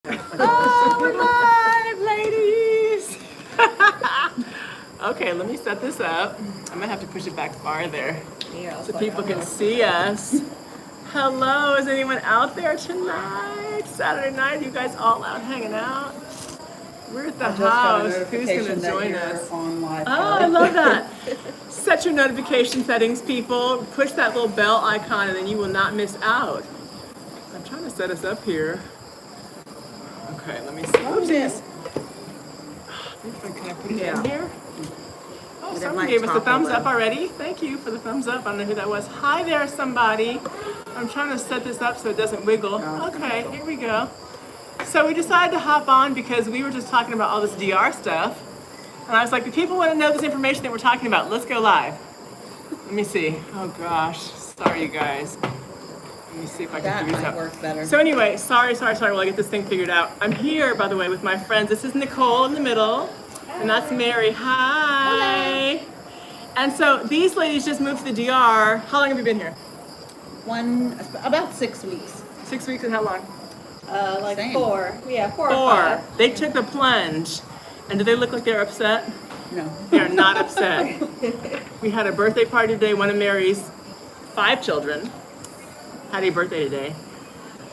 Oh, we're live, ladies. Okay, let me set this up. I'm gonna have to push it back farther so people can see us. Hello, is anyone out there tonight? Saturday night, you guys all out hanging out? We're at the house. Who's gonna join us? Oh, I love that. Set your notification settings, people. Push that little bell icon and then you will not miss out. I'm trying to set us up here. Okay, let me see. Oopsies. Can I put it in here? Oh, someone gave us a thumbs up already. Thank you for the thumbs up. I don't know who that was. Hi there, somebody. I'm trying to set this up so it doesn't wiggle. Okay, here we go. So we decided to hop on because we were just talking about all this DR stuff. And I was like, if people want to know this information that we're talking about, let's go live. Let me see. Oh gosh, sorry you guys. Let me see if I can figure this out. That might work better. So anyway, sorry while I get this thing figured out. I'm here, by the way, with my friends. This is Nicole in the middle, and that's Mary. Hi. Hello. And so these ladies just moved to the DR. How long have you been here? About 6 weeks. 6 weeks and how long? Like Same. 4. Yeah, 4 or 5. They took the plunge. And do they look like they're upset? No. They're not upset. We had a birthday party today. One of Mary's 5 children had a birthday today.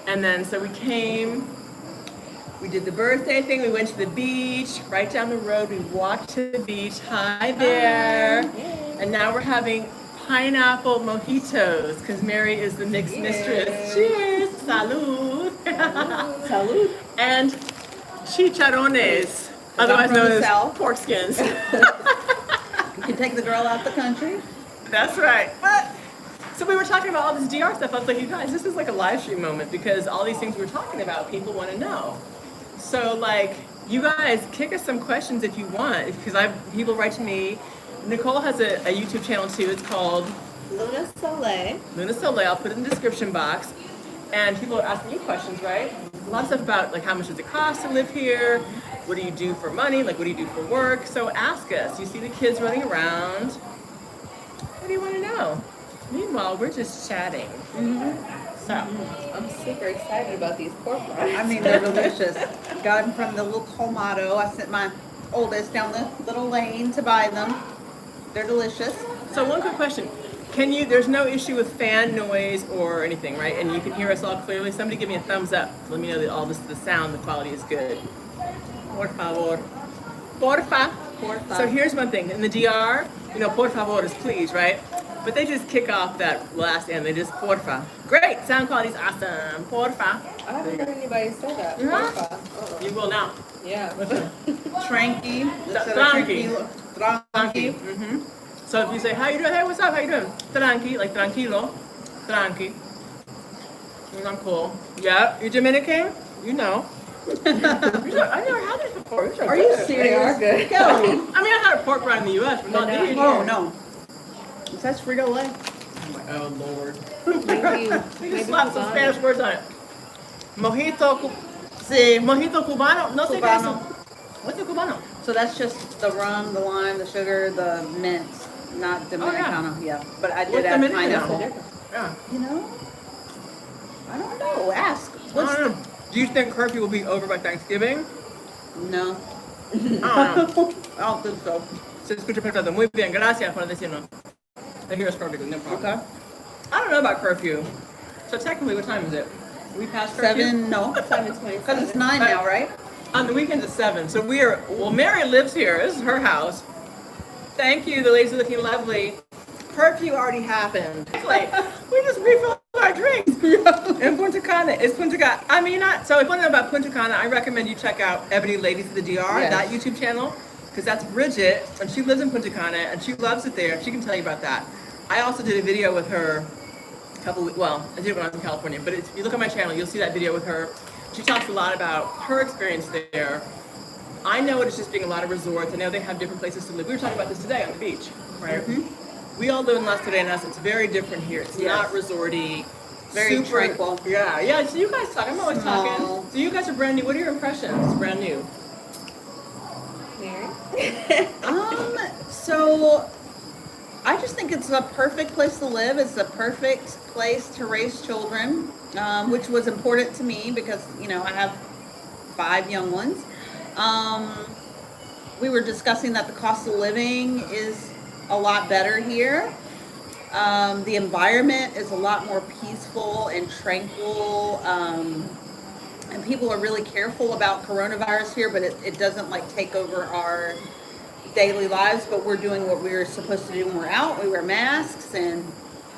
And then so we came, we did the birthday thing, we went to the beach, right down the road, we walked to the beach. Hi there. And now we're having pineapple mojitos because Mary is the mixed mistress. Cheers. Salud. Salud. And chicharrones, otherwise known as pork skins. You can take the girl out the country. That's right. But so we were talking about all this DR stuff. I was like, you guys, this is like a live stream moment because all these things we're talking about, people want to know. So like, you guys kick us some questions if you want, because people write to me. Nicole has a YouTube channel too. It's called Luna Soleil. Luna Soleil. I'll put it in the description box. And people are asking you questions, right? A lot of stuff about like how much does it cost to live here? What do you do for money? Like what do you do for work? So ask us. You see the kids running around. What do you want to know? Meanwhile, we're just chatting. So I'm super excited about these pork rinds. I mean, they're delicious. Got them from the little Colmado. I sent my oldest down the little lane to buy them. They're delicious. So one quick question. There's no issue with fan noise or anything, right? And you can hear us all clearly. Somebody give me a thumbs up. Let me know that the sound, the quality is good. Por favor. Porfa. Porfa. So here's one thing. In the DR, por favor is please, right? But they just kick off that last end. They just porfa. Great. Sound quality is awesome. Porfa. I haven't heard anybody say that. Yeah. Porfa. You will now. Yeah. Tranqui. Tranqui. Mm-hmm. So if you say, how you doing? Hey, what's up? How you doing? Tranqui, like tranquilo. Tranqui. I'm cool. Yeah, you Dominican? You know. I never had this before. These Are you good. serious? They are good. Kelly. I mean, I had a pork rind in the U.S., but not these. Oh, no. That's Frito-Lay. Oh, Lord. Maybe You just slapped some Cubano. Spanish words on it. Mojito cubano. No sé qué es eso. What's a cubano? So that's just the rum, the lime, the sugar, the mint, not Dominicano. Yeah. But I did What's add Dominicano? pineapple. Yeah. You know? I don't know. Ask. I don't know. Do you think curfew will be over by Thanksgiving? No. I don't know. I don't think so. Se escucha perfecto. Muy bien. Gracias por decirnos. They hear us perfectly. No problem. Okay. I don't know about curfew. So technically, what time is it? We passed curfew? 7, no. 7:27. Because it's 9 now, right? On the weekends it's 7. So Mary lives here. This is her house. Thank you. The ladies are looking lovely. Curfew already happened. It's like, we just refilled our drinks. In Punta Cana. It's Punta Cana. I mean, so if you want to know about Punta Cana, I recommend you check out Ebony Ladies of the DR, Yes. that YouTube channel. Because that's Bridget, and she lives in Punta Cana, and she loves it there. She can tell you about that. I also did a video with her I did it when I was in California, but if you look at my channel, you'll see that video with her. She talks a lot about her experience there. I know it's just being a lot of resorts. I know they have different places to live. We were talking about this today on the beach, right? Mm-hmm. We all live in Las Terrenas. It's very different here. It's not resorty. Very tranquil. Yeah. So you guys talk. I'm always talking. So you guys are brand new. What are your impressions? Brand new. Mary? So I just think it's a perfect place to live. It's a perfect place to raise children, which was important to me because, I have 5 young ones. We were discussing that the cost of living is a lot better here. The environment is a lot more peaceful and tranquil. And people are really careful about coronavirus here, but it doesn't like take over our daily lives, but we're doing what we're supposed to do when we're out. We wear masks, and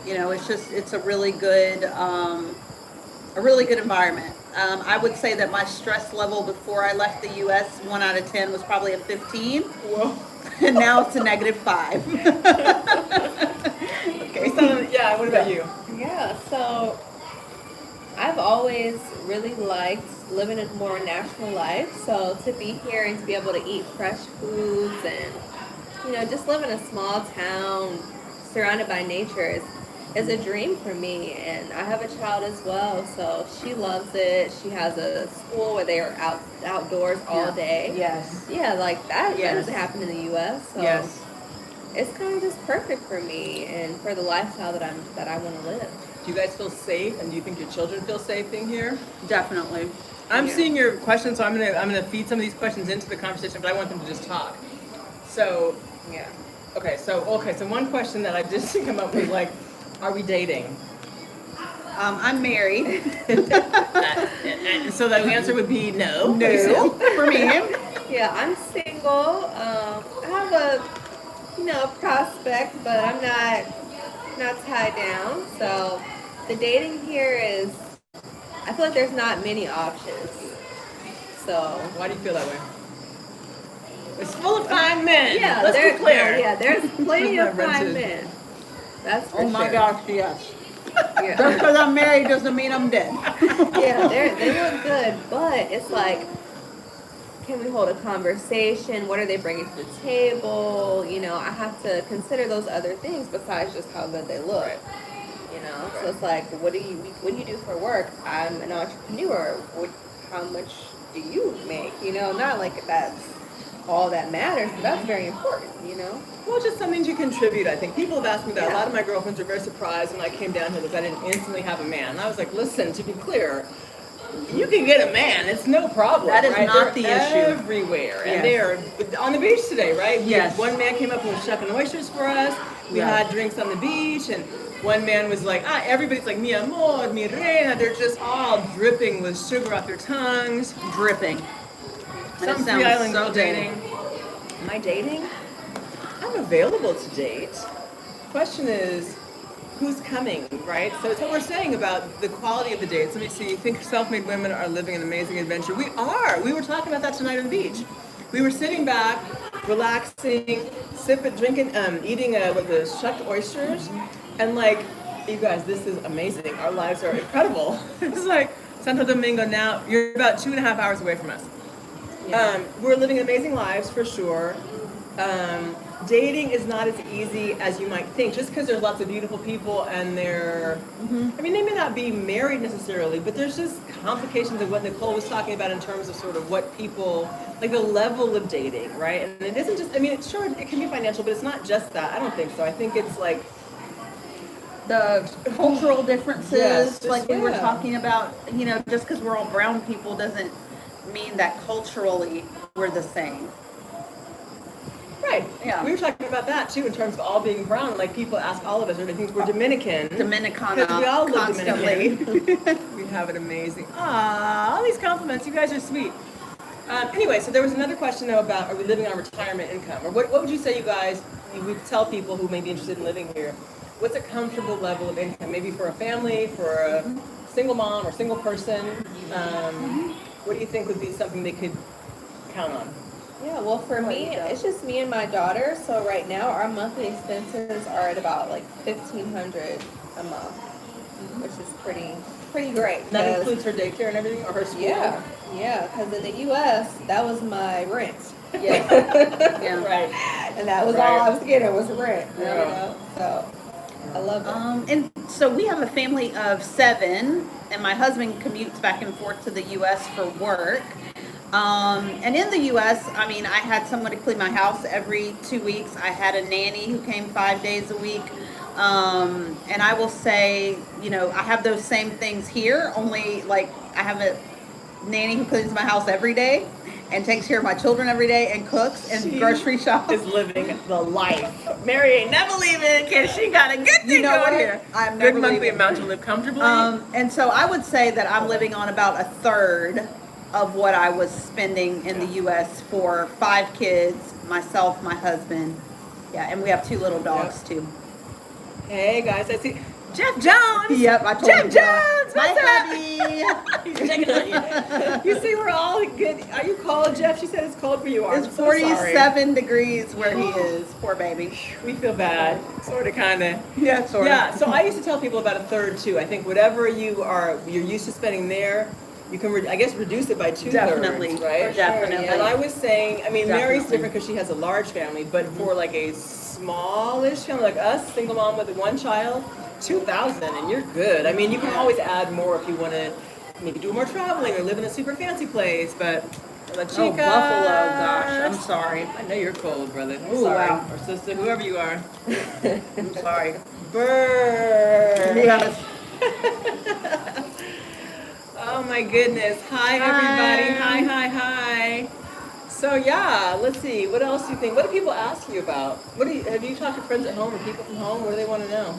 it's a really good environment. I would say that my stress level before I left the US, 1 out of 10 was probably a 15. Whoa. And now it's a -5. Okay. So, yeah, what about you? Yeah, so I've always really liked living a more natural life. So to be here and to be able to eat fresh foods and, just live in a small town surrounded by nature is a dream for me. And I have a child as well, so she loves it. She has a school where they are outdoors all day. Yes. Yeah, like that Yes. doesn't happen in the U.S. So Yes. it's kind of just perfect for me and for the lifestyle that I want to live. Do you guys feel safe, and do you think your children feel safe being here? Definitely. I'm Yeah. seeing your questions, so I'm gonna feed some of these questions into the conversation, but I want them to just talk. So, Yeah. okay, so one question that I just come up with, like, are we dating? I'm married. And so the answer would be no. No, for me. Yeah, I'm single. I have a prospect, but I'm not tied down. So the dating here is, I feel like there's not many options. So Why do you feel that way? It's full of fine men. yeah, Let's be clear. Yeah, there's plenty My of fine rented. men. That's for Oh my sure. gosh, yes. Yeah. Just because I'm married doesn't mean I'm dead. Yeah, they look good, but it's like, can we hold a conversation? What are they bringing to the table? I have to consider those other things besides just how good they look. Right. So it's like, what do you do for work? I'm an entrepreneur. How much do you make? Not like that's all that matters, but that's very important. Well, just something to contribute, I think. People have asked me that. A Yeah. lot of my girlfriends were very surprised when I came down here that I didn't instantly have a man. And I was like, listen, to be clear, you can get a man. It's no problem. That is right? not They're the issue. everywhere. Yes. And they're on the beach today, right? Yes. One man came up and was shucking oysters for us. We Yeah. had drinks on the beach. And one man was like, everybody's like, mi amor, mi reina. They're just all dripping with sugar off their tongues. Dripping. And it Some sounds Free Island so girl good. dating. Am I dating? I'm available to date. Question is, who's coming, right? So it's what we're saying about the quality of the dates. Let me see. You think self-made women are living an amazing adventure? We are. We were talking about that tonight on the beach. We were sitting back, relaxing, drinking, eating with the shucked oysters, and like, you guys, this is amazing. Our lives are incredible. It's like Santo Domingo now. You're about 2.5 hours away from us. We're living amazing lives for sure. Dating is not as easy as you might think, just because there's lots of beautiful people and they're, I mean, they may not be married necessarily, but there's just complications of what Nicole was talking about in terms of sort of what people, like the level of dating, right? And it isn't just, I mean, it's sure, it can be financial, but it's not just that. I don't think so. I think it's like, The cultural differences, Yes, just- like we were yeah. talking about, just because we're all brown people doesn't mean that culturally we're the same. right. Yeah. We were talking about that too in terms of all being brown. Like people ask all of us, or they think we're Dominican. Dominicana Because we all live constantly. Dominican. We have it amazing. All these compliments. You guys are sweet. Anyway, so there was another question though about, are we living on retirement income? Or what would you say, you guys, you would tell people who may be interested in living here, what's a comfortable level of income? Maybe for a family, for a single mom or single person. What do you think would be something they could count on? Yeah, well, for me, it's just me and my daughter. So right now, our monthly expenses are at about like $1,500 a month, which is pretty great. That 'cause- includes her daycare and everything, or her school? Yeah, because in the U.S., that was my rent. Yeah. Yeah. Right. And that was Right. all I was getting was rent. Yeah. So I love it. And so we have a family of 7, and my husband commutes back and forth to the U.S. for work. And in the U.S., I mean, I had someone to clean my house every 2 weeks. I had a nanny who came 5 days a week. And I will say, I have those same things here, only like I have nanny who cleans my house every day and takes care of my children every day and cooks and She grocery shops. is living the life. Mary ain't never leaving because she got a good thing You know going what? here. I'm Good never monthly leaving. amount to live comfortably. And so I would say that I'm living on about a third of what I was spending in the U.S. for 5 kids, myself, my husband. Yeah, and we have 2 little dogs too. Hey guys, I see Jeff Jones. Yep, I told Jeff him. Jones, My what's up? hubby. He's checking on you. You see, we're all good. Are you cold, Jeff? She said it's cold where you are. It's I'm so sorry. 47 degrees where he is. Poor baby. We feel bad, sort of, kind of. Yeah, sort of. Yeah. So I used to tell people about a third too. I think whatever you're used to spending there, you can, I guess, reduce it by 2/3, Definitely, right? definitely. And I was saying, I mean, Mary's Definitely. different because she has a large family, but for like a smallish family like us, single mom with 1 child, 2,000, and you're good. I mean, you can always add more if you want to maybe do more traveling or live in a super fancy place, but La Chica. Oh, Buffalo, gosh, I'm sorry. I know you're cold, brother. Ooh, Sorry. wow. Or sister, whoever you are. I'm sorry. Burr. Yes. Oh my goodness. Hi everybody. Hi. So yeah, let's see. What else do you think? What do people ask you about? Have you talked to friends at home or people from home? What do they want to know?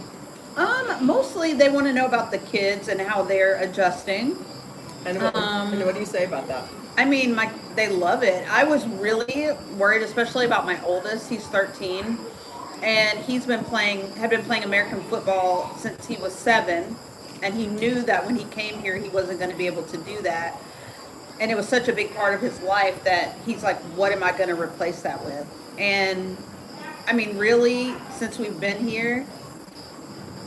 Mostly they want to know about the kids and how they're adjusting. And what do you say about that? I mean, they love it. I was really worried, especially about my oldest. He's 13, and had been playing American football since he was 7, and he knew that when he came here, he wasn't going to be able to do that. And it was such a big part of his life that he's like, what am I going to replace that with? And I mean, really, since we've been here,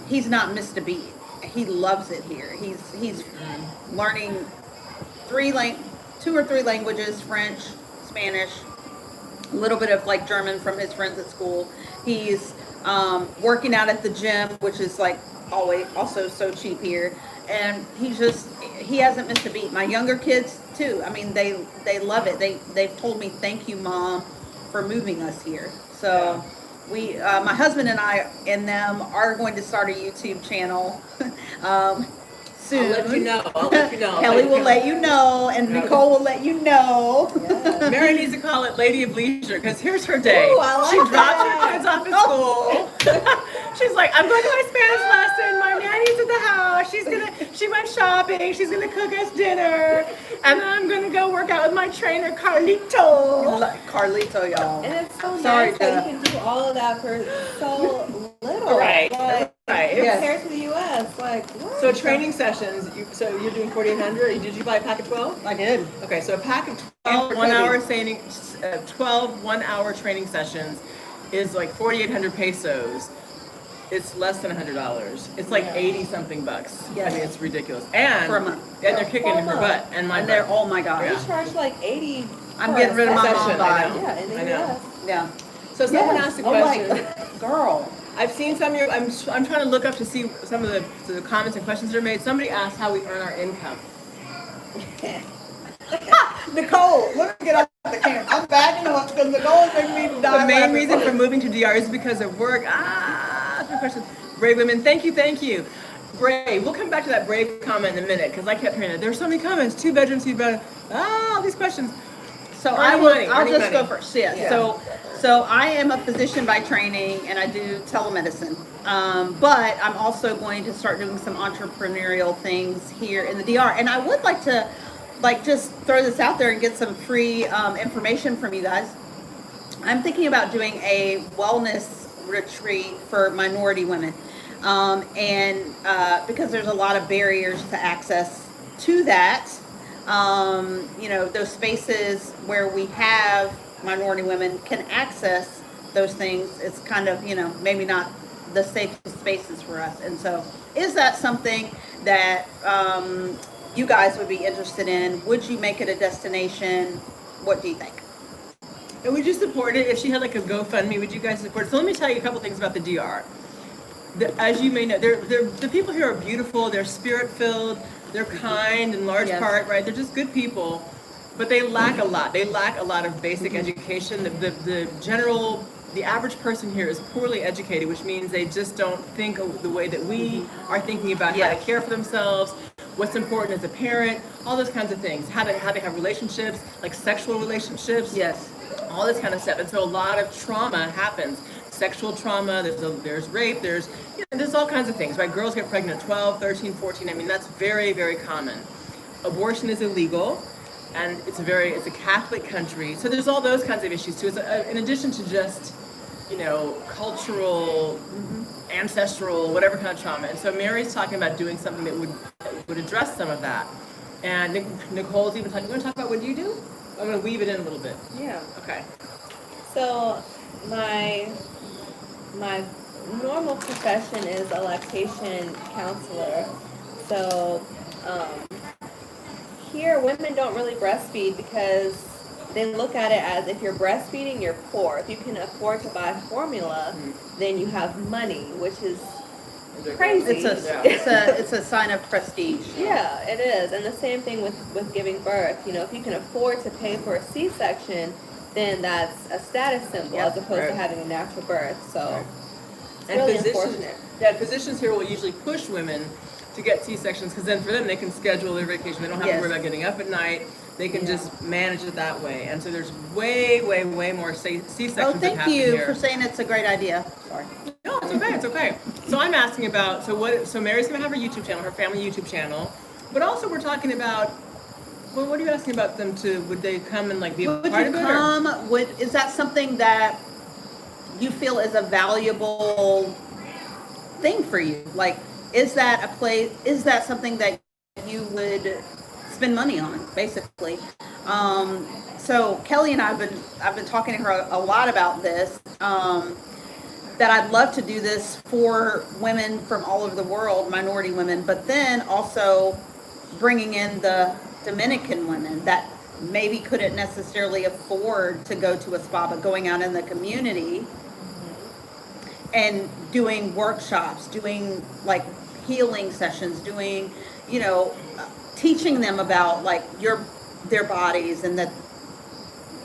he's not missed a beat. He loves it here. He's learning 2 or 3 languages: French, Spanish, a little bit of like German from his friends at school. He's working out at the gym, which is like always also so cheap here. And he hasn't missed a beat. My younger kids too. I mean, they love it. They've told me, thank you, Mom, for moving us here. So we, my husband and I and them are going to start a YouTube channel soon. I'll let you know. Kelly will let you know, and Nicole will let you know. Mary needs to call it Lady of Leisure, because here's her day. Ooh, I like she drops that. her kids off at school. She's like, I'm going to my Spanish lesson. My nanny's at the house. She went shopping. She's gonna cook us dinner, and then I'm gonna go work out with my trainer Carlito. Carlito, y'all. And it's so Sorry, nice that you can do all of that for so little. Right. Like, Right. compared to the U.S., like, what? So training sessions. So you're doing 4,800. Did you buy a pack of 12? I did. Okay, so a pack of 12 1-hour training sessions is like 4,800 pesos. It's less than $100. It's like 80 something bucks. Yes. I mean, it's ridiculous. And For a month. and they're kicking For a her month. butt and my And they're, butt. oh my gosh. Yeah. They charge like 80. I'm for getting rid of my session. mom I vibe. know. Yeah, in the I know. U.S. Yeah. So someone Yes. asked a I'm question. like, girl. I've seen some of your. I'm trying to look up to see some of the comments and questions that are made. Somebody asked how we earn our income. Nicole, let me get off the camera. I'm backing up because Nicole is making me die. The main laughing. reason for moving to DR is because of work. That's my question. Brave women, thank you. Brave. We'll come back to that brave comment in a minute because I kept hearing it. There's so many comments. 2 bedrooms, 2 bedrooms. All these questions. So Earning I'll money. just go first. Yeah. So I am a physician by training, and I do telemedicine. But I'm also going to start doing some entrepreneurial things here in the DR. And I would like to, just throw this out there and get some free information from you guys. I'm thinking about doing a wellness retreat for minority women, because there's a lot of barriers to access to that. Those spaces where we have minority women can access those things. It's kind of, maybe not the safest spaces for us. And so is that something that you guys would be interested in? Would you make it a destination? What do you think? And would you support it if she had like a GoFundMe? Would you guys support it? So let me tell you a couple things about the DR. As you may know, the people here are beautiful. They're spirit-filled. They're kind in large part, right? They're just good people, but they lack a lot. They lack a lot of basic education. The average person here is poorly educated, which means they just don't think the way that we are thinking about how to care for themselves. what's important as a parent, all those kinds of things. How to have relationships, like sexual relationships. Yes. All this kind of stuff. And so a lot of trauma happens. Sexual trauma, there's rape, there's all kinds of things, right? Girls get pregnant at 12, 13, 14. I mean, that's very, very common. Abortion is illegal, and it's a Catholic country. So there's all those kinds of issues too. It's in addition to just, cultural, ancestral, whatever kind of trauma. And so Mary's talking about doing something that would address some of that. And Nicole's even talking, you want to talk about what you do? I'm going to weave it in a little bit. Yeah. Okay. So my normal profession is a lactation counselor. So here women don't really breastfeed because they look at it as if you're breastfeeding, you're poor. If you can afford to buy formula, then you have money, which is crazy. It's a sign of prestige. Yeah, it is. And the same thing with giving birth. If you can afford to pay for a C-section, then that's a status symbol as opposed to having a natural birth. So it's really unfortunate. Yeah, physicians here will usually push women to get C-sections because then for them they can schedule their vacation. They don't have to worry about getting up at night. They can just manage it that way. And so there's way, way, way more C-sections that happen here. Thank you for saying it's a great idea. Sorry. No, it's okay. So I'm asking about, so Mary's going to have her YouTube channel, her family YouTube channel. But also we're talking about, well, what are you asking about them would they come and be a part of it? Is that something that you feel is a valuable thing for you? Is that something that you would spend money on, basically? So Kelly and I've been talking to her a lot about this, that I'd love to do this for women from all over the world, minority women, but then also bringing in the Dominican women that maybe couldn't necessarily afford to go to a spa, but going out in the community and doing workshops, doing healing sessions, doing, teaching them about their bodies, and that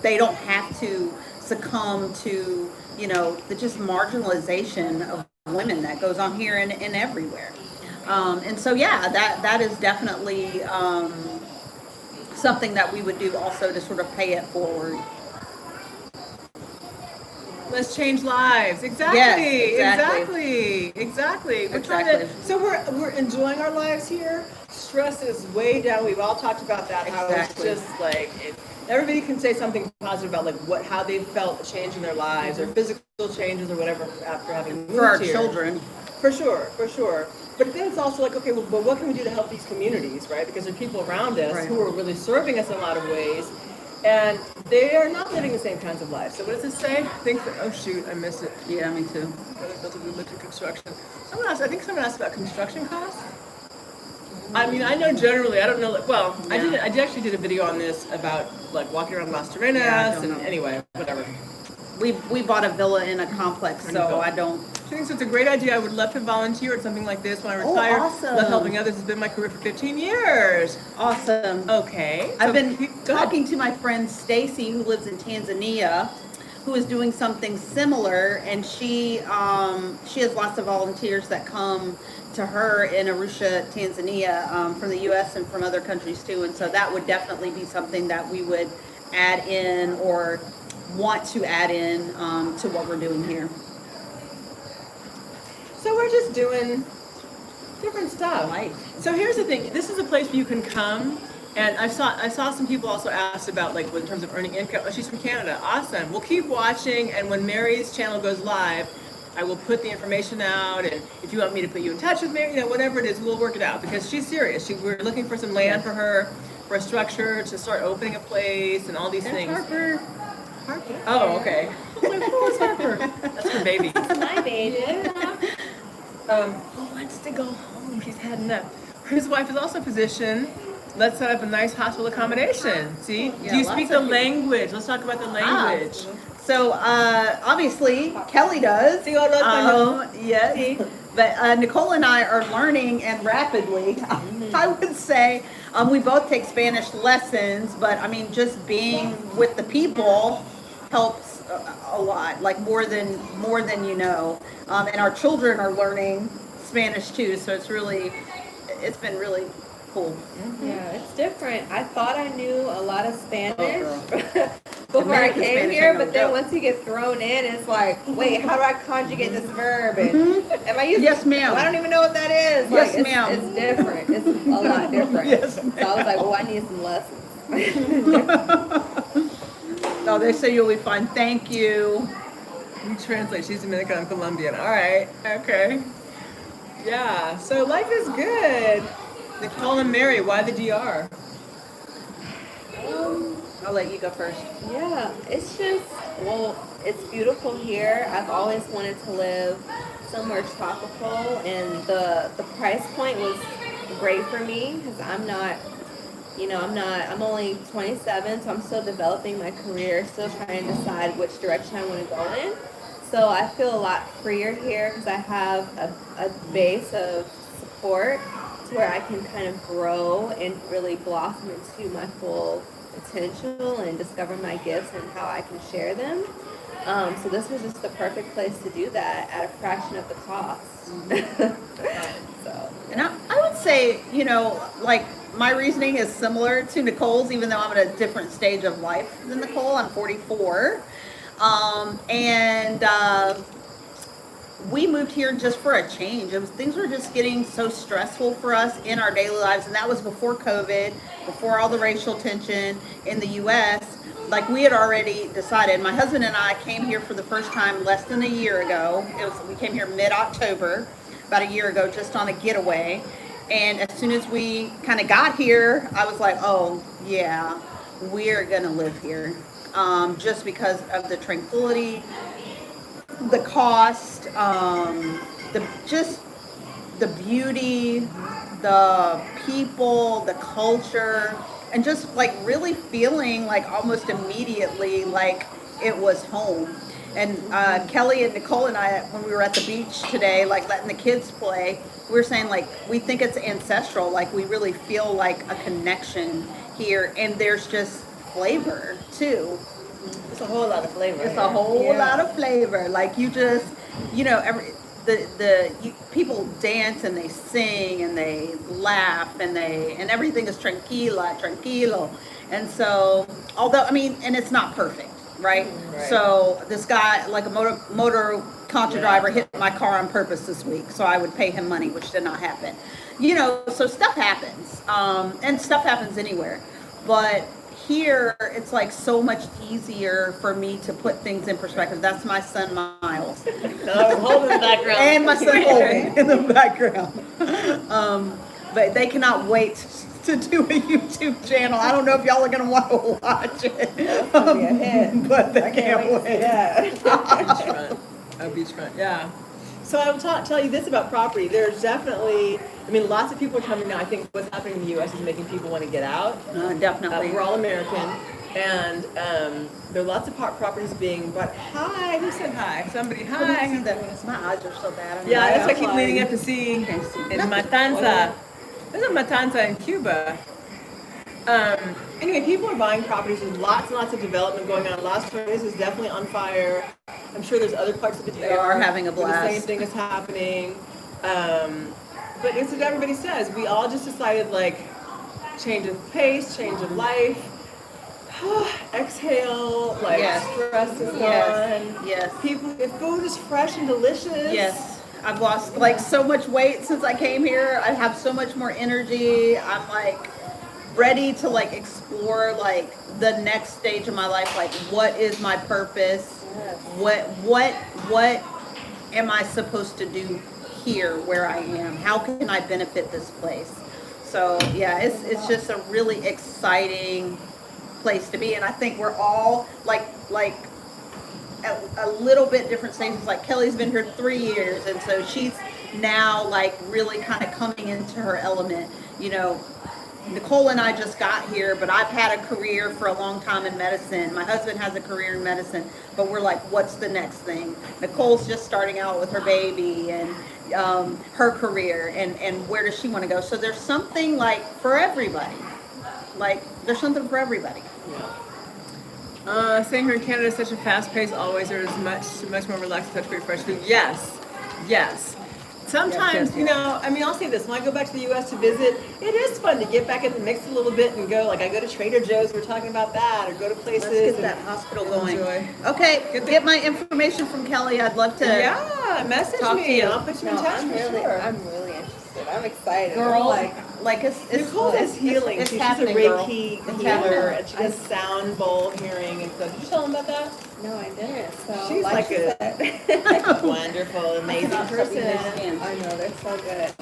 they don't have to succumb to, the just marginalization of women that goes on here and everywhere. And so, that is definitely something that we would do also to sort of pay it forward. Let's change lives. Exactly. Yes, exactly. We're enjoying our lives here. Stress is way down. We've all talked about that. How it's just everybody can say something positive about how they felt a change in their lives or physical changes or whatever after having moved for our here. children. For sure. But then it's also okay, well, but what can we do to help these communities, right? Because there are people around us who are really serving us in a lot of ways. And they are not living the same kinds of lives. So what does it say? Oh shoot, I missed it. Yeah, me too. Construction. I think someone asked about construction costs. I mean, I know generally, I don't know, I actually did a video on this about walking around Las Terrenas and anyway, whatever. We bought a villa in a complex, so I don't. I think it's a great idea. I would love to volunteer at something like this when I retire. Awesome. Love helping others. It's been my career for 15 years. Awesome. Okay. I've been talking to my friend Stacy, who lives in Tanzania, who is doing something similar, and she has lots of volunteers that come to her in Arusha, Tanzania, from the U.S. and from other countries too. And so that would definitely be something that we would add in or want to add in to what we're doing here. So we're just doing different stuff. Right. So here's the thing. This is a place where you can come. And I saw some people also ask about in terms of earning income. Oh, she's from Canada. Awesome. We'll keep watching. And when Mary's channel goes live, I will put the information out. And if you want me to put you in touch with Mary, whatever it is, we'll work it out because she's serious. We're looking for some land for her, for a structure to start opening a place and all these things. Harper. Oh, okay. Who is Harper? That's her baby. That's my baby. Who wants to go home? She's had enough. His wife is also a physician. Let's set up a nice hospital accommodation. See? Yeah, do you speak the language? Let's talk about the language. So obviously Kelly does. Sí, hablo Yes. But Nicole and I are learning, and rapidly, I would say. We both take Spanish lessons, but I mean, just being with the people helps a lot, more than you know. And our children are learning Spanish too, so it's been really cool. Yeah, it's different. I thought I knew a lot of Spanish Oh, before I American came Spanish here, ain't no but then joke. once you get thrown in, it's like, wait, how do I conjugate this verb? And am I using? Yes, ma'am. I don't even know what that is. Yes, Like, ma'am. It's different. It's a lot different. Yes, So I was like, well, I need some lessons. Oh, they say you'll be fine. Thank you. You translate. She's Dominican and Colombian. All right. Okay. Yeah. So life is good. Nicole and Mary, why the DR? I'll let you go first. Yeah, it's just, well, it's beautiful here. I've always wanted to live somewhere tropical, and the price point was great for me because I'm only 27, so I'm still developing my career, still trying to decide which direction I want to go in. So I feel a lot freer here because I have a base of support to where I can kind of grow and really blossom into my full potential and discover my gifts and how I can share them. So this was just the perfect place to do that at a fraction of the cost. So. And I would say, like my reasoning is similar to Nicole's, even though I'm at a different stage of life than Nicole. I'm 44. We moved here just for a change. Things were just getting so stressful for us in our daily lives, and that was before COVID, before all the racial tension in the U.S. Like we had already decided. My husband and I came here for the first time less than a year ago. We came here mid-October, about a year ago, just on a getaway. And as soon as we kind of got here, I was like, oh yeah, we're gonna live here, just because of the tranquility, the cost, the beauty, the people, the culture, and just like really feeling like almost immediately like it was home. And Kelly and Nicole and I, when we were at the beach today, like letting the kids play, we were saying like we think it's ancestral, like we really feel like a connection here, and there's just flavor too. It's a whole lot of flavor. It's a whole lot of flavor. Like you just, people dance and they sing and they laugh and everything is tranquilo. And so, and it's not perfect, right? So this guy, like a motor contra driver, hit my car on purpose this week, so I would pay him money, which did not happen. So stuff happens, and stuff happens anywhere, but here it's like so much easier for me to put things in perspective. That's my son Miles. Hold in the background. And my son Colby in the background. But they cannot wait to do a YouTube channel. I don't know if y'all are gonna want to watch it. But they can't wait. Beachfront. Oh, beachfront. Yeah. So I will tell you this about property. There's definitely, lots of people are coming now. I think what's happening in the U.S. is making people want to get out. Definitely. We're all American. And there are lots of properties being bought. Hi, who said hi? Somebody, hi. My eyes are so bad. Yeah, that's why I keep leaning up to see in Matanza. There's a Matanza in Cuba. Anyway, people are buying properties. There's lots and lots of development going on. Las Vegas is definitely on fire. I'm sure there's other parts of the They are having a blast. The same thing is happening. But it's what everybody says. We all just decided, like, change of pace, change of life. Exhale, like stress is gone. Yes. If food is fresh and delicious. Yes. I've lost like so much weight since I came here. I have so much more energy. I'm like ready to like explore like the next stage of my life. Like what is my purpose? What am I supposed to do here where I am? How can I benefit this place? So yeah, it's just a really exciting place to be, and I think we're all like at a little bit different stages. Like Kelly's been here 3 years, and so she's now like really kind of coming into her element. Nicole and I just got here, but I've had a career for a long time in medicine. My husband has a career in medicine, but we're like, what's the next thing? Nicole's just starting out with her baby and her career, and where does she want to go? So there's something like for everybody. Like there's something for everybody. Yeah. Staying here in Canada is such a fast pace always. There is much more relaxed touch, great fresh food. Yes. Sometimes, You know, I mean, I'll say this. When I go back to the U.S. to visit, it is fun to get back in the mix a little bit and go, like, I go to Trader Joe's, we're talking about that, or go to places. Let's get and that hospital going. enjoy. Okay, get my information from Kelly. I'd love to. Yeah, message Talk to me. you. And I'll put you in touch I'm for really, sure. I'm really interested. I'm excited. Girl, I'm like it's Nicole does healing. It's She's happening, a girl. Reiki It's healer, happening. and she does sound bowl hearing and stuff. Did you tell them about that? no, I didn't. So She's like she a- said- Wonderful, amazing person. I know they're so good.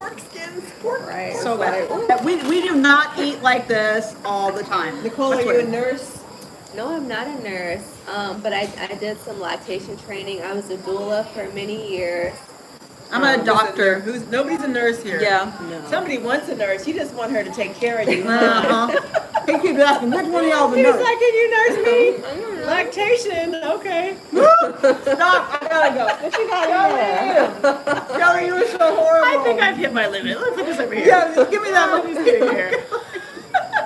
Pork skins, pork. Right. So Like, good. We do not eat like this all the time. Nicole, That's are you what- a nurse? no, I'm not a nurse. But I did some lactation training. I was a doula for many years. I'm a doctor. Nobody's a nurse here. Yeah. No. Somebody wants a nurse. You just want her to take care of you. Uh-huh. He keeps asking, which one of y'all the He's nurse? like, can you nurse me? Lactation, okay. Stop, I gotta go. What you got in there? Kelly, you were so horrible. I think I've hit my limit. Let me put this over here. Yeah, just give me that Let one. me see here.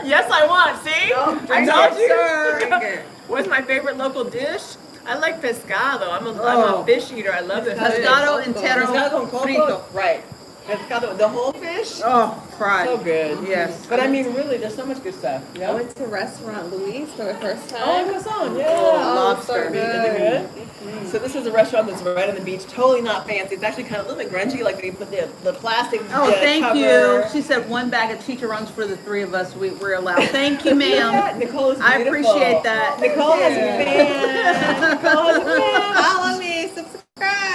Yes, I want. See? I Drink told it, you. sir. Drink it. What's my favorite local dish? I like pescado. I'm Oh. a fish eater. I love the fish. Pescado entero Pescado con coco? frito. Right. Pescado, the whole fish? Oh, fried. So good. Yes. But I mean, really, there's so much good stuff. I Yeah. went to restaurant Louise for the first time. Oh, it goes on. Yeah. Lobster. So good. So this is a restaurant that's right on the beach. Totally not fancy. It's actually kind of a little bit grungy. Like they put the plastic. Oh, thank cover. you. She said one bag of chicharrones for the three of us. We're allowed. Thank you, Yeah, ma'am. Nicole is I beautiful. appreciate that. Nicole has a fan. Nicole has a fan. Follow me, subscribe.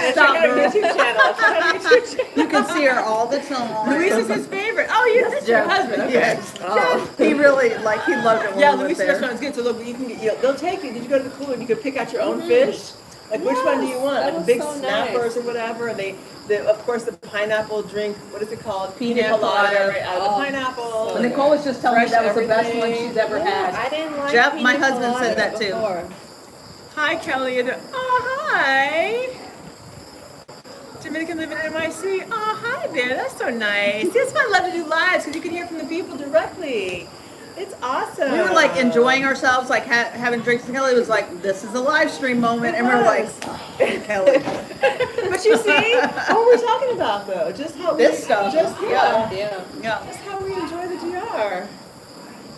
Check Stop, out her girl. YouTube channel. Check out her YouTube channel. You can see her all the time. Luis is his favorite. Oh, you this is your husband. Okay. Yes. He really, like, he loved it when Yeah, we went Luis' there. restaurant is good. So look, you can get. They'll take you. Did you go to the cooler and you could pick out your own fish? Like which one do you want? that Like was big so snappers nice. or whatever. And of course, the pineapple drink. What is it called? Pina colada. Right out of the pineapple. But Nicole was just telling me Fresh that was the best one everything. she's ever had. I didn't like Jeff, pina my husband said coladas that too. before. Hi, Kelly. Oh, hi. Dominican living in NYC. Oh, hi there. That's so nice. That's why I love to do lives because you can hear from the people directly. It's awesome. We were like enjoying ourselves, like having drinks. And Kelly was like, "This is a live stream moment," and we're like, "Kelly, But you see, what were we talking about though? Just how this stuff." Just yeah, Yeah. yeah. Just how we enjoy the DR.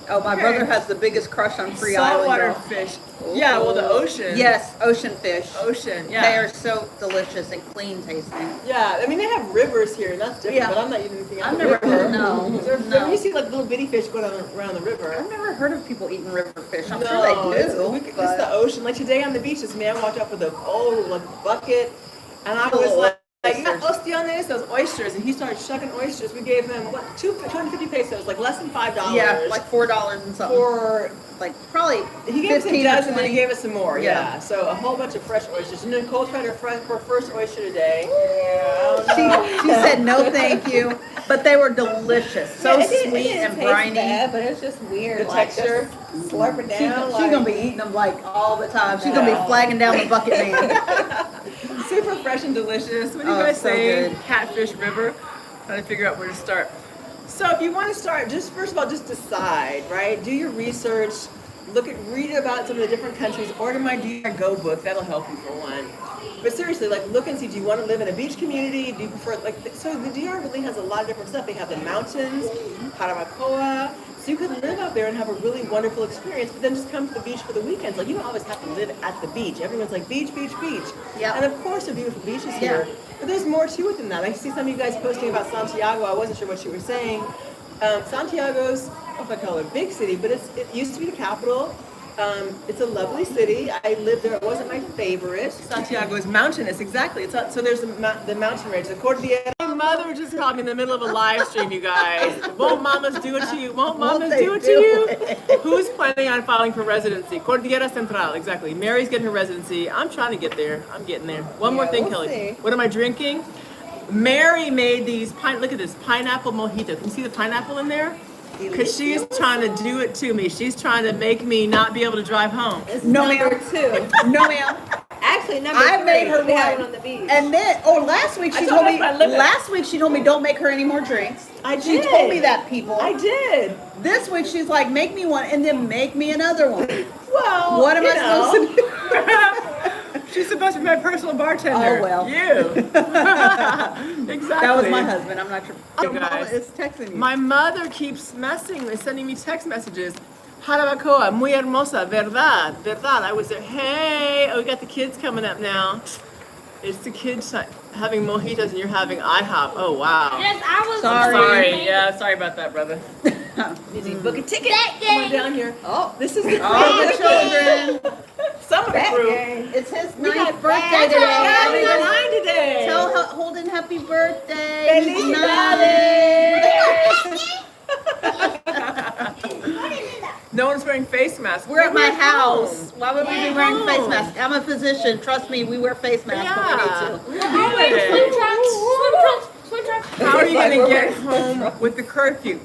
Oh, my Okay. brother has the biggest crush on Free Island. saltwater Girl. fish. Yeah, well, the ocean. Yes, ocean fish. Ocean. They Yeah. are so delicious and clean tasting. Yeah, I mean they have rivers here, and that's different. Yeah. But I'm not eating anything out I've of the never river. no. When you see like little bitty fish going around the river. I've never heard of people eating river fish. I'm No, sure they it's, do. it's but- the ocean. Like today on the beach, this man walked up with a bucket, and I was Little like, you oysters. got ostiones, those oysters, and he started shucking oysters. We gave him what 250 pesos, like less than $5. Yeah, like $4 and something. for Like probably he gave us a 15 or dozen, and then 20. he gave us some more. Yeah. Yeah, so a whole bunch of fresh oysters. And Nicole tried her first oyster today. She said no, thank you, but they were delicious. So Yeah, it didn't- sweet it didn't and taste briny. bad, but it's just weird. The like, texture. just slurp it down. She's gonna be eating them like all the time. She's gonna be flagging down the bucket man. Super fresh and delicious. What do you Oh, guys so say? good. Catfish River. Trying to figure out where to start. So if you want to start, just first of all, just decide, right? Do your research, read about some of the different countries, order my DR Go book, that'll help you for one. But seriously, like look and see, do you want to live in a beach community? Do you prefer, so the DR really has a lot of different stuff. They have the mountains, Paramacoa, so you could live out there and have a really wonderful experience, but then just come to the beach for the weekends. Like you don't always have to live at the beach. Everyone's like, beach, beach, beach. Yeah. And of course, there are beautiful beaches here. But there's more to it than that. I see some of you guys posting about Santiago. I wasn't sure what you were saying. Santiago's, I don't know if I call it a big city, but it used to be the capital. It's a lovely city. I lived there. It wasn't my favorite. Santiago is mountainous, exactly. So there's the mountain range, the Cordillera. My mother just called me in the middle of a live stream, you guys. Won't mamas do it to you? Won't mamas they do it to do you? Who's planning on filing for residency? Cordillera Central, exactly. Mary's getting her residency. I'm trying to get there. I'm getting there. One more thing, we'll Kelly. see. What am I drinking? Mary made these, look at this, pineapple mojito. Can you see the pineapple in there? Because she is trying to do it to me. She's trying to make me not be able to drive home. It's No, number ma'am. 2. No, ma'am. Actually, number I 3. made her we had one. one on the beach. And then, last week she told told me. her my limit. Last week she told me don't make her any more drinks. I She did. told me that, people. I did. This week she's like, make me one, and then make me another one. Well, What am you I know. supposed to do? She She's supposed to be my personal bartender. Oh, well. You. Exactly. That was my husband. I'm not sure. You guys. It's texting you. My mother keeps sending me text messages. Jarabacoa, muy hermosa, verdad, verdad. I was there. Hey, we got the kids coming up now. It's the kids having mojitos and you're having IHOP. Oh, wow. Yes, I was. Sorry. Yeah, sorry about that, brother. Did you book a ticket? That Come on day. down here. Oh, this is the All the children. Some of the crew. It's his We got ninth birthday That's today. all. Having a line today. Tell Holden happy birthday. He's No one's wearing face masks. We're at my home. house. Why would we be wearing home. face masks? I'm a physician. Trust me, we wear face masks when we need to. We're Swim good. trunks. Swim trunks. Swim trunks. How are you going to get home with the curfew?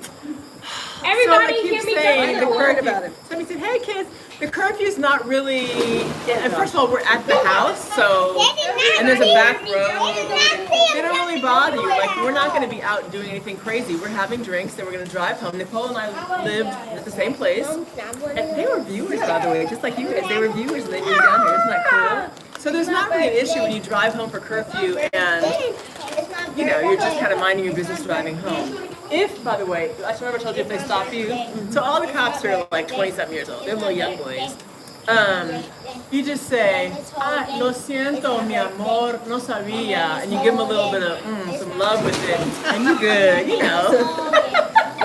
Everybody so I hear keep me saying go the Don't worry curfew. about it. Somebody said, hey kids, the curfew's not really, and first of all, we're at the house, so, and there's a back road. They don't really bother you. Like, we're not going to be out doing anything crazy. We're having drinks, then we're going to drive home. Nicole and I lived at the same place. And they were viewers, by the way, just like you guys. They were viewers and they moved down here. Isn't that cool? So there's not really an issue when you drive home for curfew and, you know, you're just kind of minding your business driving home. If, by the way, I remember I told you if they stop you, so all the cops are like 20-something years old. They're little young boys. You just say, lo siento, mi amor, no sabía, and you give them a little bit of some love with it, and you're good, you know.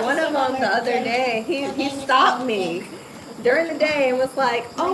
One of them the other day, he stopped me during the day and was like, You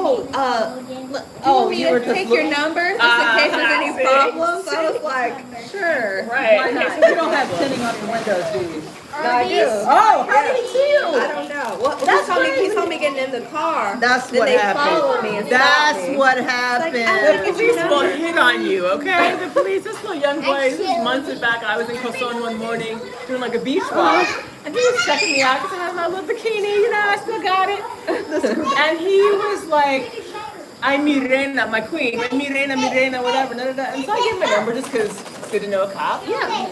were to just take your number just in case there's any see? problems. I was like, sure. Right. Why not? You don't have tinting on your windows, do you? No, I do. Oh, how did he see you? I don't know. Well, That's he told me getting in the car. That's then what they happened. followed me and That's stopped me. what Like, happened. The police will hit on you, okay? The police, this little young boy, this is months back, I was in Coson one morning doing like a beach walk, and he was checking me out because I had my little bikini, you know, I still got it. And he was like, I'm mi reina, my queen, mi reina, whatever, da, da, da. And so I gave him my number just because it's good to know a cop. Yeah.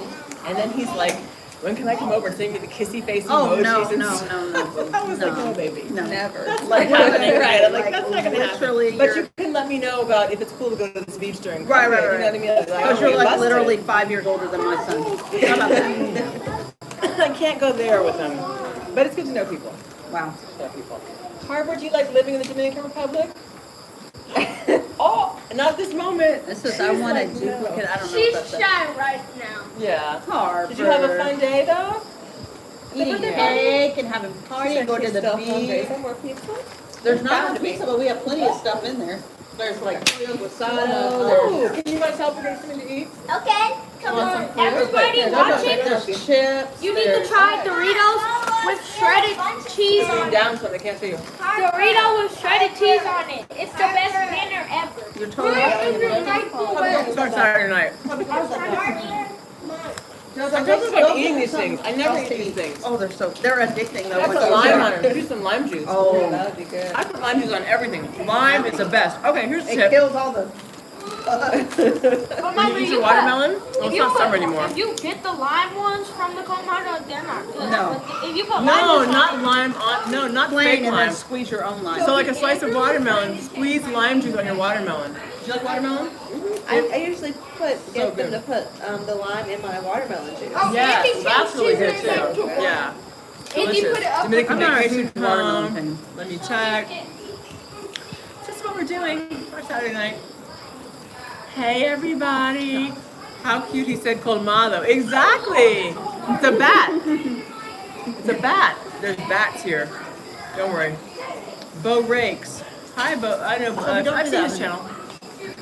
And then he's like, when can I come over and send me the kissy face Oh, emojis? no. And I was like, no, baby. No. Never. That's not happening, right? I'm like, that's not gonna literally happen. But you're- you can let me know about if it's cool to go to this beach during Right, COVID, right, You know right. what I mean? Like, Because you're like literally 5 years older than my son. How about that? I can't go there with them. But it's good to know people. Wow. Know people. Harvard, do you like living in the Dominican Republic? Oh, not at this moment. This is, I want to duplicate. I don't know She's about that. shy right now. Yeah. Harvard. Did you have a fun day though? Eating cake and having party and going to the Still hungry. beach. Some more pizza? There's not a pizza, but we have plenty of stuff in there. There's like pollo guisado. Oh, can you guys help her get something to eat? Okay, come Want on. some food? Everybody There's watching, chips. you need to try Doritos with shredded cheese You're on it. down so they can't see you. Dorito with shredded cheese on it. It's the best dinner ever. You're totally Start Saturday night. I'm talking about eating these things. I never eat these things. Oh, they're addicting though. I once put you lime start. on it. Do some lime juice. Oh, That would be good. I put lime juice on everything. Lime is the best. Okay, here's a it tip. kills all the. But When you eat your watermelon, well, it's not summer anymore. If you get the lime ones from the Colorado, they're not good. No. But if you put No, lime juice not on lime on. No, not Plain fake and then lime. squeeze your own lime. So like a slice of watermelon, squeeze lime juice on your watermelon. Do you like watermelon? I usually get good. them to put the lime in my watermelon juice. Yes, that's really good too. Yeah. If you put it up Dominican I'm not a Vacation huge watermelon Home. fan. Let me check. That's what we're doing for Saturday night. Hey everybody. How cute he said colmado. Exactly. It's a bat. It's a bat. There's bats here. Don't worry. Bo Rakes. Hi Bo. I know. I've seen his channel.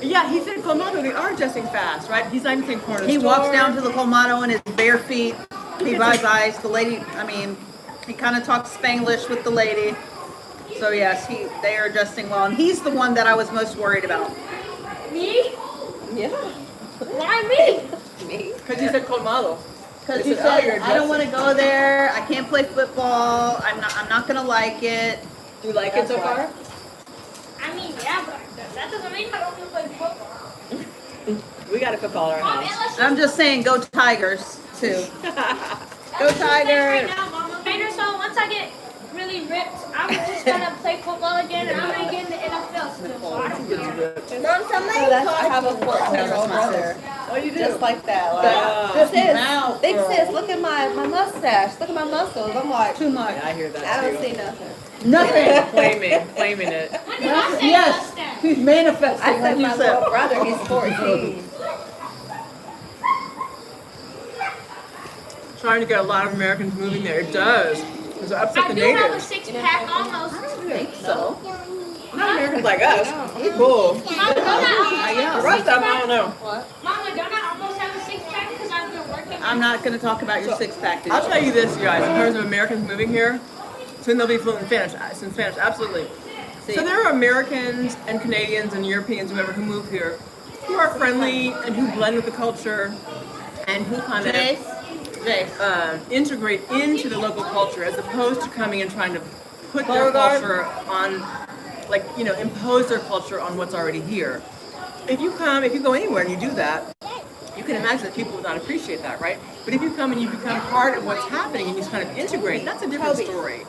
Yeah, he said colmado. They are adjusting fast, right? He's not even saying corner He store. walks down to the Colmado in his bare feet. He buys ice. The lady, he kind of talks Spanglish with the lady. So yes, they are adjusting well. And he's the one that I was most worried about. Me? Yeah. Why me? Me? Because he said colmado. Because They he said, "Oh, said, you're I don't want to adjusting." go there. I can't play football. I'm not going to like it. Do you like it so far? I mean, yeah, but that doesn't mean I don't play football. We got a football in our Mom, house. let's I'm just saying, go Tigers, too. Go Tigers. Right now, Mama. Trainer, so once I get really ripped, I'm just gonna play football again, and I'm gonna get in the NFL still. So I don't Mom, somebody I have a 14-year-old brother. Oh, you do? Just like that. Wow. Like, sis, Mouth, big girl. sis, look at my mustache. Look at my muscles. I'm like, Too much. Yeah, I hear that I don't too. see nothing. Nothing. claiming it. Yes. He's manifesting, I like said you my said. little brother, he's 14. Trying to get a lot of Americans moving there. It does. Because it upset I the do have a natives. six-pack almost. So, Not Americans like us. We cool. Mama, don't I The almost rest of them, I don't know. Mama, don't I almost have a six-pack because I've been working? I'm not going to talk about your six-pack. I'll tell you this, you guys, in terms of Americans moving here, soon they'll be fluent in Spanish, absolutely. So there are Americans and Canadians and Europeans, whoever, who move here, who are friendly and who blend with the culture and who kind of integrate into the local culture as opposed to coming and trying to put their culture on, like, you know, impose their culture on what's already here. If you go anywhere and you do that, you can imagine that people would not appreciate that, right? But if you come and you become part of what's happening and you just kind of integrate, that's a different story.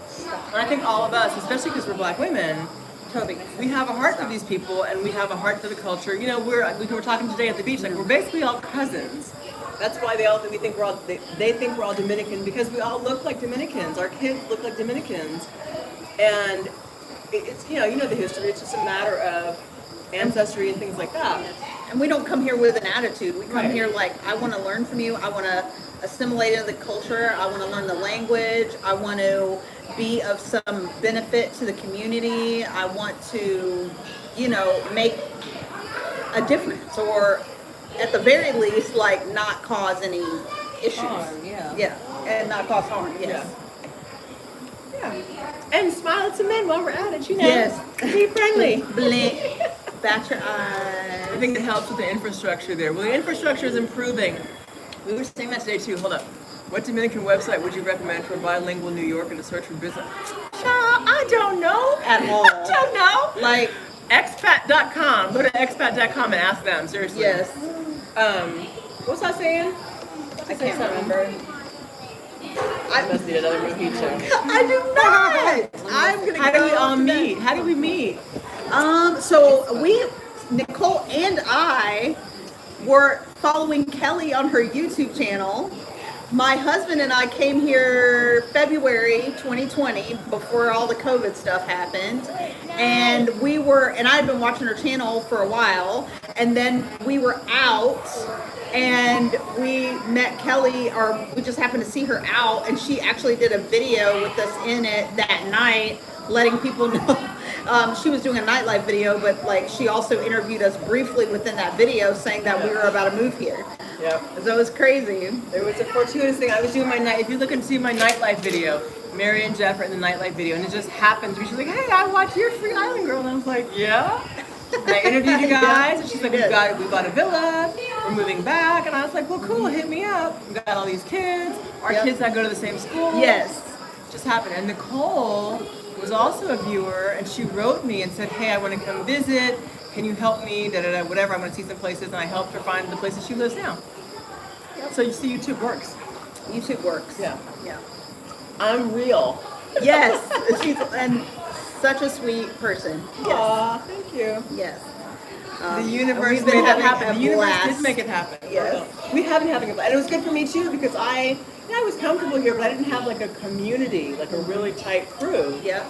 And I think all of us, especially because we're black women, we have a heart for these people and we have a heart for the culture. You know, we were talking today at the beach, like we're basically all cousins. That's why they think we're all Dominican, because we all look like Dominicans. Our kids look like Dominicans, and it's you know the history. It's just a matter of ancestry and things like that. And we don't come here with an attitude. We come Right. here like, I want to learn from you. I want to assimilate into the culture. I want to learn the language. I want to be of some benefit to the community. I want to, you know, make a difference, or at the very least, like, not cause any issues. Yeah, and not cause harm. Yes. Yeah. And smile at some men while we're at it. You know. Yes. Be friendly. Blink. Bat your I eyes. think it helps with the infrastructure there. Well, the infrastructure is improving. We were saying that today too. Hold up. What Dominican website would you recommend for bilingual New Yorker to search for business? Child, I don't know At all. I don't know. Like, Expat.com. Go to expat.com and ask them. Seriously. yes. What's I saying? I can't remember. I must need another mojito. I do not. I'm gonna How do we go all to meet? that. How do we meet? So Nicole and I were following Kelly on her YouTube channel. My husband and I came here February 2020, before all the COVID stuff happened. And I had been watching her channel for a while, and then we were out and we met Kelly, or we just happened to see her out, and she actually did a video with us in it that night, letting people know. She was doing a nightlife video, but like she also interviewed us briefly within that video, saying that we were about to move here. Yep. So it was crazy. There was a fortuitous thing. I was doing my night. If you look and see my nightlife video, Mary and Jeff are in the nightlife video, and it just happened. She's like, "Hey, I watched your Free Island Girl," and I was like, "Yeah." And I interviewed you guys, and she's like, "We bought a villa. We're moving back," and I was like, "Well, cool. Hit me up. We got all these kids. Our kids that go to the same school." Yes. Just happened. And Nicole was also a viewer, and she wrote me and said, "Hey, I want to come visit. Can you help me? Da da da. Whatever. I'm going to see some places," and I helped her find the places she lives now. So you see, YouTube works. YouTube works. Yeah. Yeah. I'm real. Yes. She's and such a sweet person. Yes. Aw, thank you. Yes. The universe we've been made that having happen. a The universe blast. did make it happen. Yes. We have been having a blast. And it was good for me too, because I was comfortable here, but I didn't have like a community, like a really tight crew. Yep.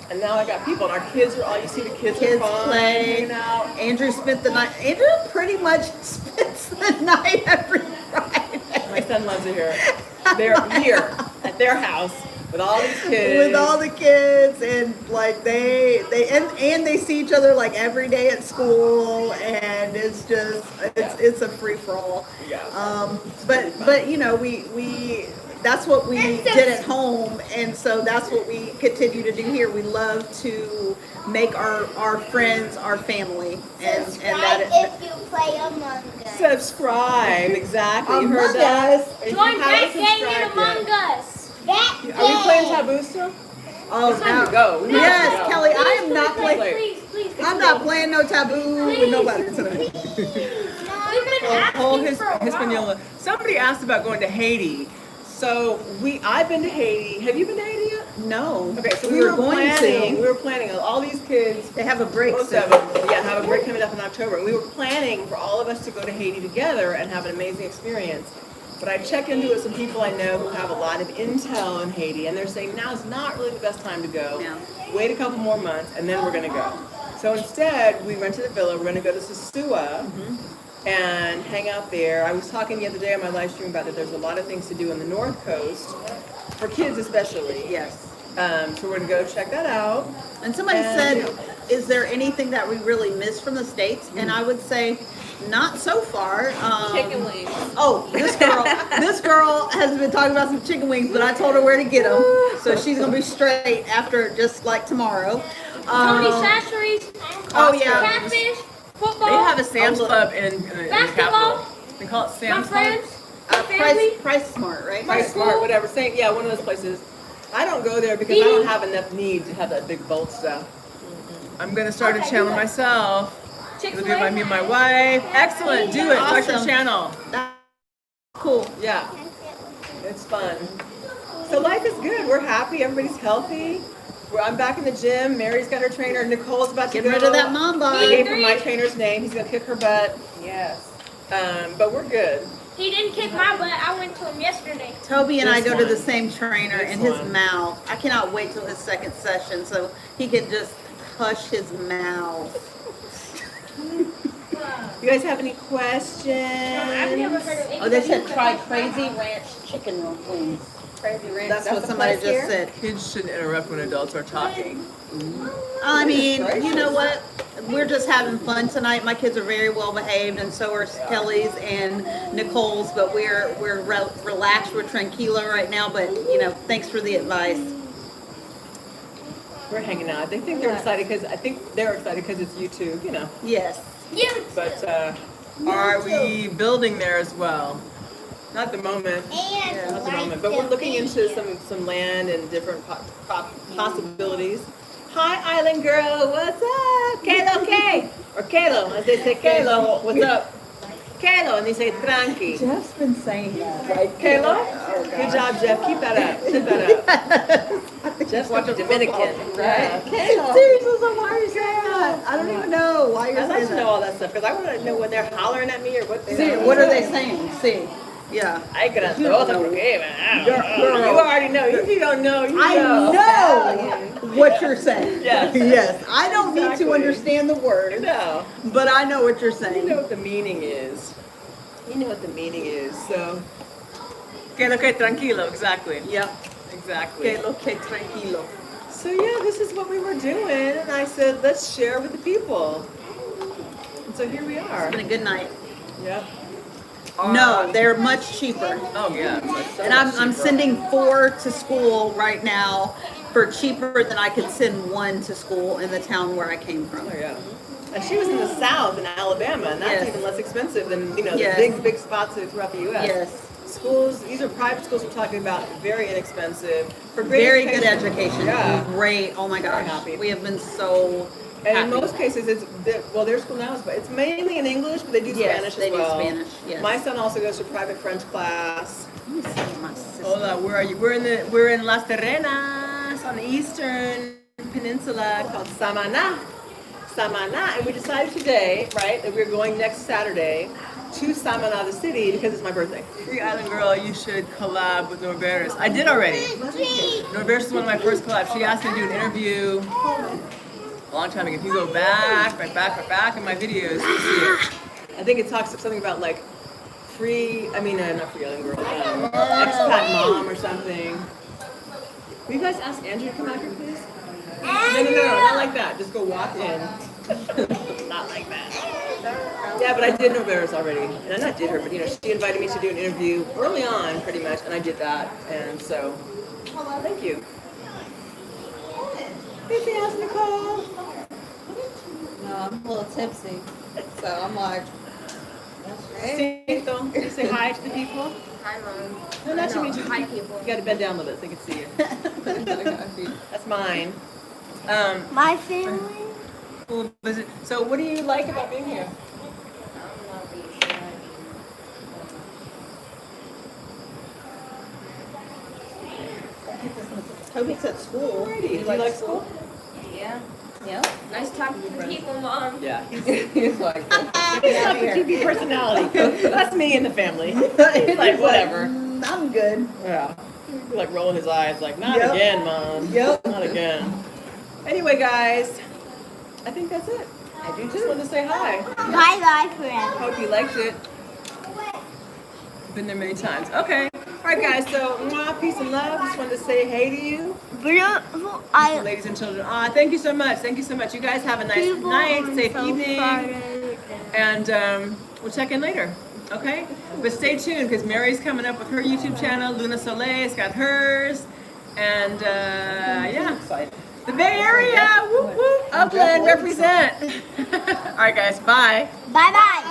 And now I got people, and our kids are all, you see the kids Kids are fun, play. hanging out. Andrew spent the night. Andrew pretty much spends the night every Friday. My son loves it here. They're here at their house with all these kids. With all the kids, and like they see each other like every day at school, and it's just it's a free for all. Yeah. But you know we that's what we did at home, and so that's what we continue to do here. We love to make our friends our family, and that if you play Among Us. Subscribe, exactly. You Among heard that? Us. If you Join haven't that game in subscribed Among yet. Us. That Are we playing Taboo still? oh It's time now to go. We yes, have to go. Kelly, I am not playing. Please. I'm not playing no taboo with nobody tonight. We've been Whole asking for a while. Hispaniola. Somebody asked about going to Haiti. So I've been to Haiti. Have you been to Haiti yet? No. Okay, so we we were going planning. to. We were planning all these kids. They have a break Most soon. of them, yeah, have a break coming up in October. And we were planning for all of us to go to Haiti together and have an amazing experience. But I checked into it with some people I know who have a lot of intel in Haiti, and they're saying now's not really the best time to go. Yeah. Wait a couple more months, and then we're going to go. So instead, we rented a villa. We're going to go to Sosua and hang out there. I was talking the other day on my live stream about that there's a lot of things to do on the North Coast, for kids especially. Yes. So we're going to go check that out. And somebody And- said, is there anything that we really missed from the States? And I would say, not so far. Chicken wings. Oh, this girl has been talking about some chicken wings, but I told her where to get them. So she's going to be straight after, just like tomorrow. Tony Sasheries. Oh, yeah. Catfish. Football. They have a Sam's Club in the Basketball. capital. They call it My Sam's Club. friends. My family. Price Smart, right? My Price Smart, school. whatever. Same, yeah, one of those places. I don't go there because I don't have enough need to have that big bulk stuff. I'm gonna start a Okay, channel do that. myself. Chick-fil-A. It'll be by me and my wife. Excellent. Do it. Start your Awesome. channel. Cool. Yeah, it's fun. So life is good. We're happy. Everybody's healthy. I'm back in the gym. Mary's got her trainer. Nicole's about to Getting go. rid of that mom I body. gave her my trainer's name. He's gonna kick her butt. Yes. But we're good. He didn't kick my butt. I went to him yesterday. Toby and I This go to the one. same trainer, This and his one. mouth. I cannot wait till his second session so he can just hush his mouth. You guys have any questions? I've never heard of Oh, they anybody said who try could- Crazy Ranch chicken wings. Crazy ranch. That's what the somebody place just here? said. Kids shouldn't interrupt when adults are talking. I mean, you know what? We're just having fun tonight. My kids are very well behaved, and so are Kelly's and Nicole's. But we're relaxed. We're tranquilo right now. But you know, thanks for the advice. We're hanging out. They think they're excited because I think they're excited because it's YouTube, you know. Yes. Yeah. But Are we building there as well? not at the moment. And Not at the moment. But we're looking into some land and different possibilities. Hi, Island Girl. What's up? Kalo K. Or Kalo, as they say. Kalo. What's up? Kalo, and they say tranqui. Jeff's been saying that, right? Kalo? Good job, Jeff. Keep that up. Keep that up. Jeff's watching Dominican. Right? Kalo. Seriously, so why are you saying that? I don't even know why you're I'd like saying to know that. all that stuff because I want to know when they're hollering at me or what they're See, what are they saying? See, yeah. I can You don't know. Girl. You already know. If you don't know, you I know. know what you're saying. Yes. Yes. I don't need Exactly. to understand the words, No. but I know what you're You saying. know what the meaning is. You know what the meaning is. So, Okay, tranquilo. Exactly. Yep. Exactly. Que lo que tranquilo. so yeah, this is what we were doing, and I said, let's share with the people. And so here we are. It's been a good night. Yep. No, they're much cheaper. Oh yeah. And I'm sending 4 to school right now for cheaper than I could send 1 to school in the town where I came from. Oh yeah. And she was in the South in Alabama, and that's Yes. even less expensive than Yes. the big spots throughout the U.S. Yes. Schools, these are private schools we're talking about, very inexpensive for great Very good education. Yeah. Great. Oh my Very gosh. happy. We have been so And happy. in most cases, their school now is, it's mainly in English, but they do Yes, Spanish they as do well. Spanish, yes. My son also goes to private French class. Let me see my sister. Hola, where are you? We're in Las Terrenas on the eastern Peninsula called Samana. Samana, and we decided today, right, that we're going next Saturday to Samana, the city, because it's my birthday. Free Island Girl. You should collab with Norbertus. I did already. Norbertus is one of my first collabs. She asked me to do an interview a long time ago. If you go back in my videos, you'll see it. I think it talks something about like not free island girl, expat mom or something. Will you guys ask Andrew to come out here, please? No, not like that. Just go walk in. Not like that. Yeah, but I did know Vera's already. And I not did her, but she invited me to do an interview early on, pretty much, and I did that. And so, thank you. Anything else, Nicole? No, I'm a little tipsy. So I'm like, Cinto, can you say hi to the people? Hi, Mom. No, not you. Hi, people. You gotta bend down a little bit so they can see you. That's mine. My family. We'll visit. So what do you like about being here? Toby's at school. Alrighty. Do you like school? Yeah. Yep. Nice talking to people, Mom. Yeah. He's like, He's not a TV personality. That's me in the family. He's like, whatever. I'm good. Yeah. He's like rolling his eyes, like, not Yep. again, Mom. Yep. Not again. Anyway, guys, I think that's it. I do Just too. wanted to say hi. Bye bye forever. Hope you liked it. Been there many times. Okay. All right, guys. So, peace and love. Just wanted to say hey to you, Beautiful. I ladies and children. Thank you so much. Thank you so much. You guys have a nice night, safe evening, and we'll check in later. Okay. But stay tuned because Mary's coming up with her YouTube channel. Luna Soleil's got hers, and yeah. The Bay Area. Whoop whoop. Upland represent. All right, guys. Bye. bye bye.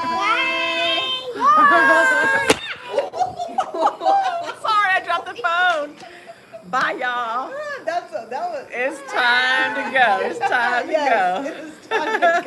Sorry, I dropped the phone. Bye, y'all. That was It's time to go. It's time to go. Yes, it is time to go.